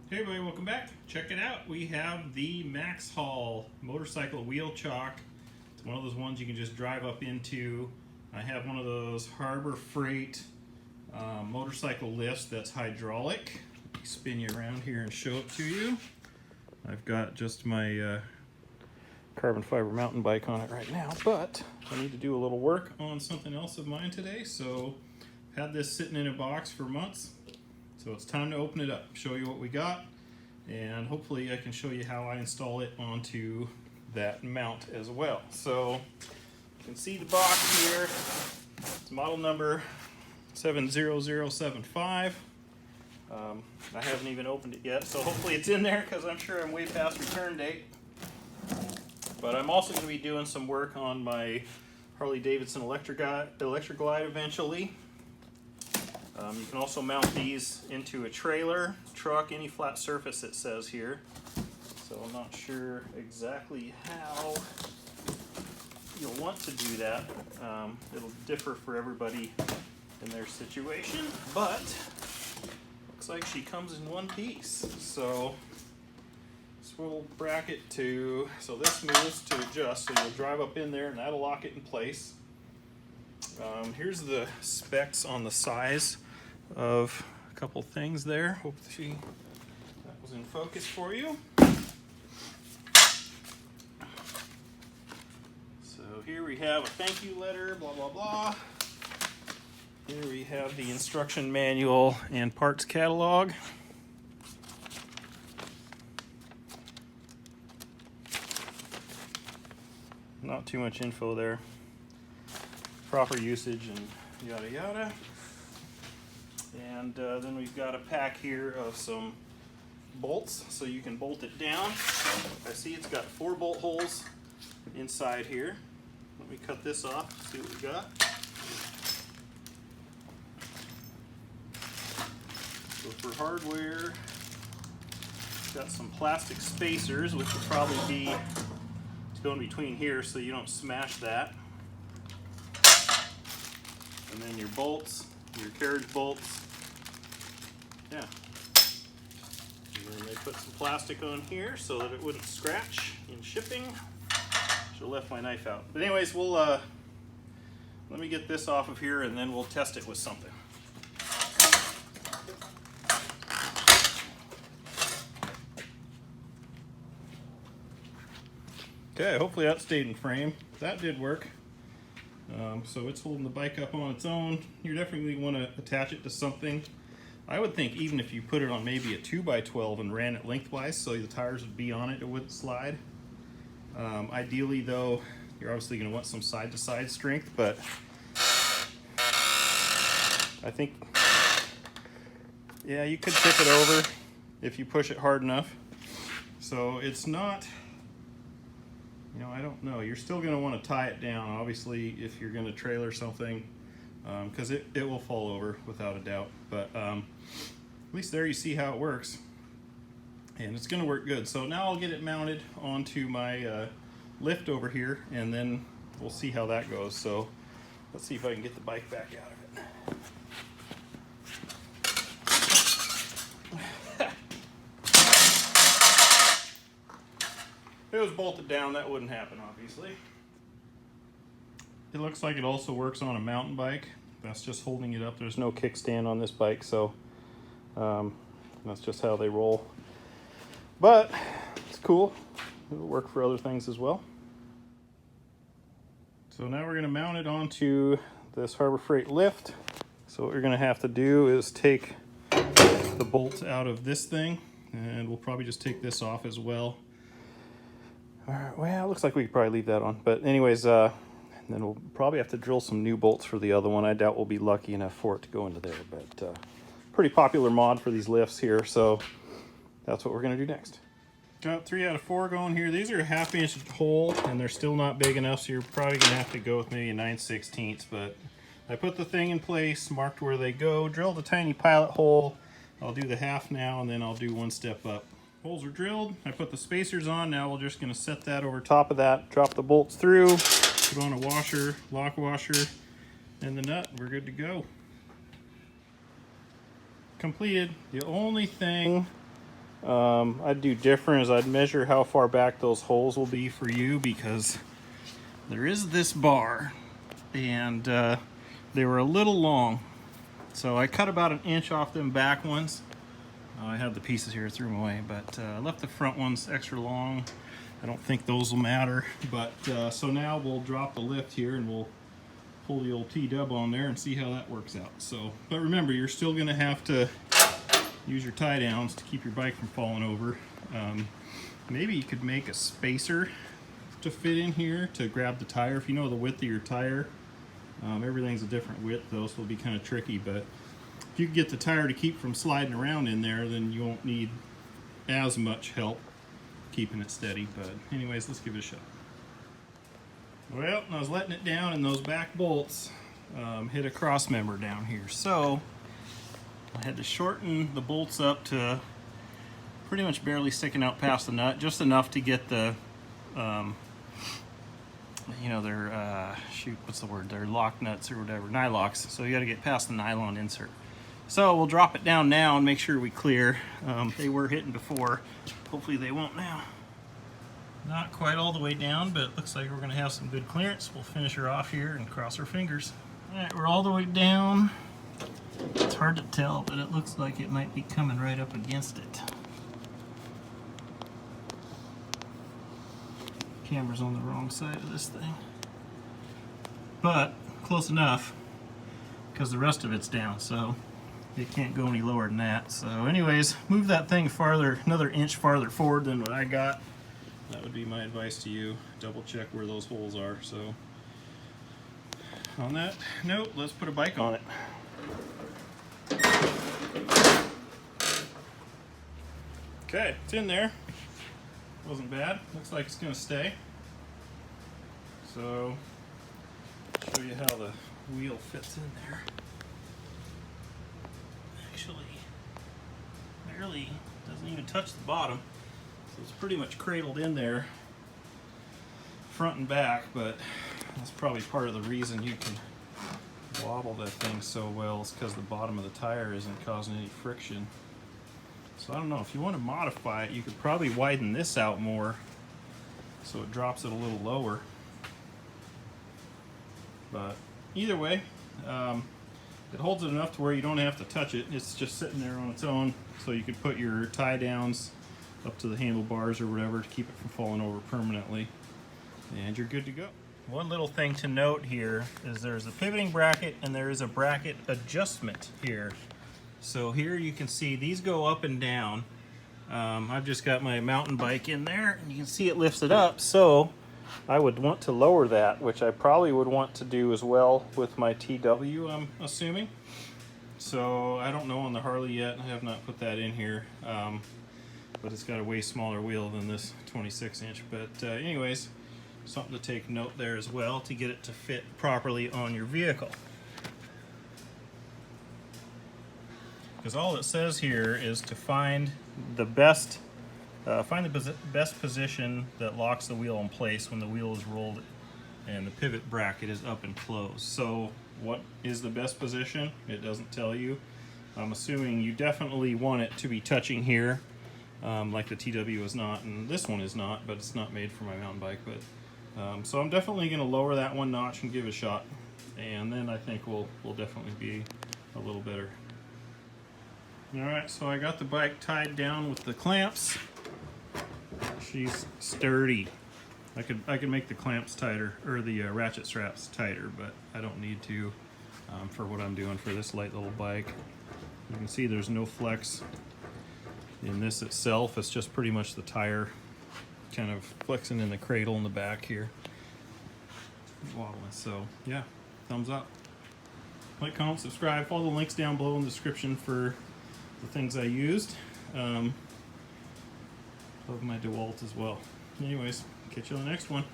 Hey everybody, welcome back. Check it out. We have the MaxxHaul Motorcycle Wheel Chock. It's one of those ones you can just drive up into. I have one of those Harbor Freight motorcycle lifts that's hydraulic. Let me spin you around here and show it to you. I've got just my carbon fiber mountain bike on it right now, but I need to do a little work on something else of mine today. So I've had this sitting in a box for months. So it's time to open it up, show you what we got, and hopefully I can show you how I install it onto that mount as well. So you can see the box here. It's model number 70075. I haven't even opened it yet, so hopefully it's in there because I'm sure I'm way past return date. But I'm also going to be doing some work on my Harley Davidson Electric Glide eventually. You can also mount these into a trailer, truck, any flat surface it says here. So I'm not sure exactly how you'll want to do that. It'll differ for everybody in their situation, but looks like she comes in one piece. So swivel bracket so this moves to adjust, so you'll drive up in there and that'll lock it in place. Here's the specs on the size of a couple things there. Hopefully that was in focus for you. So here we have a thank you letter, blah blah blah. Here we have the instruction manual and parts catalog. Not too much info there. Proper usage and yada yada. And then we've got a pack here of some bolts so you can bolt it down. I see it's got 4 bolt holes inside here. Let me cut this off, see what we got. So for hardware, got some plastic spacers, which will probably be going between here so you don't smash that. And then your bolts, your carriage bolts. Yeah. And then they put some plastic on here so that it wouldn't scratch in shipping. Should have left my knife out. But anyways, we'll let me get this off of here and then we'll test it with something. Okay, hopefully that stayed in frame. That did work. So it's holding the bike up on its own. You definitely want to attach it to something. I would think even if you put it on maybe a 2x12 and ran it lengthwise so the tires would be on it, it wouldn't slide. Ideally though, you're obviously going to want some side-to-side strength, but I think, yeah, you could tip it over if you push it hard enough. So it's not, you know, I don't know. You're still going to want to tie it down, obviously, if you're going to trailer something, because it will fall over without a doubt. But at least there you see how it works. And it's going to work good. So now I'll get it mounted onto my lift over here, and then we'll see how that goes. So let's see if I can get the bike back out of it. If it was bolted down, that wouldn't happen, obviously. It looks like it also works on a mountain bike. That's just holding it up. There's no kickstand on this bike, so that's just how they roll. But it's cool. It'll work for other things as well. So now we're going to mount it onto this Harbor Freight lift. So what we're going to have to do is take the bolts out of this thing, and we'll probably just take this off as well. All right, well, it looks like we could probably leave that on. But anyways, then we'll probably have to drill some new bolts for the other one. I doubt we'll be lucky enough for it to go into there. But pretty popular mod for these lifts here, so that's what we're going to do next. Got 3 out of 4 going here. These are a 1/2 inch hole, and they're still not big enough, so you're probably going to have to go with maybe a 9/16. But I put the thing in place, marked where they go, drilled a tiny pilot hole. I'll do the half now, and then I'll do 1 step up. Holes are drilled. I put the spacers on. Now we're just going to set that over top of that, drop the bolts through, put on a washer, lock washer, and the nut. We're good to go. Completed. The only thing I'd do different is I'd measure how far back those holes will be for you, because there is this bar and they were a little long. So I cut about 1 inch off them back ones. I have the pieces here, I threw them away, but I left the front ones extra long. I don't think those will matter, but so now we'll drop the lift here and we'll pull the old T-dub on there and see how that works out. So, but remember, you're still going to have to use your tie downs to keep your bike from falling over. Maybe you could make a spacer to fit in here to grab the tire. If you know the width of your tire, everything's a different width though, so it'll be kind of tricky, but if you can get the tire to keep from sliding around in there, then you won't need as much help keeping it steady. But anyways, let's give it a shot. Well, I was letting it down and those back bolts hit a cross member down here. So I had to shorten the bolts up to pretty much barely sticking out past the nut, just enough to get the, you know, their, shoot, what's the word? Their lock nuts or whatever, nylocks. So you got to get past the nylon insert. So we'll drop it down now and make sure we clear. They were hitting before. Hopefully they won't now. Not quite all the way down, but it looks like we're going to have some good clearance. We'll finish her off here and cross our fingers. All right, we're all the way down. It's hard to tell, but it looks like it might be coming right up against it. Camera's on the wrong side of this thing. But close enough, because the rest of it's down, so it can't go any lower than that. So anyways, move that thing farther, another inch farther forward than what I got. That would be my advice to you. Double check where those holes are. So on that note, let's put a bike on it. Okay, it's in there. Wasn't bad. Looks like it's gonna stay. So show you how the wheel fits in there. Actually, barely doesn't even touch the bottom. So it's pretty much cradled in there, front and back, but that's probably part of the reason you can wobble that thing so well, is because the bottom of the tire isn't causing any friction. So I don't know, if you want to modify it, you could probably widen this out more so it drops it a little lower. But either way, it holds it enough to where you don't have to touch it. It's just sitting there on its own, so you could put your tie downs up to the handlebars or whatever to keep it from falling over permanently, and you're good to go. One little thing to note here is there's a pivoting bracket and there is a bracket adjustment here. So here you can see these go up and down. I've just got my mountain bike in there and you can see it lifts it up, so I would want to lower that, which I probably would want to do as well with my TW, I'm assuming. So I don't know on the Harley yet, I have not put that in here. But it's got a way smaller wheel than this 26 inch. But anyways, something to take note there as well to get it to fit properly on your vehicle. Because all it says here is to find the best position that locks the wheel in place when the wheel is rolled and the pivot bracket is up and closed. So what is the best position? It doesn't tell you. I'm assuming you definitely want it to be touching here. Like the TW is not, and this one is not, but it's not made for my mountain bike. But so I'm definitely going to lower that one notch and give it a shot, and then I think we'll definitely be a little better. All right, so I got the bike tied down with the clamps. She's sturdy. I could make the clamps tighter, or the ratchet straps tighter, but I don't need to for what I'm doing for this light little bike. You can see there's no flex in this itself. It's just pretty much the tire kind of flexing in the cradle in the back here, wobbling. So yeah, thumbs up. Like, comment, subscribe, follow the links down below in the description for the things I used. Love my DeWalt as well. Anyways, catch you on the next one.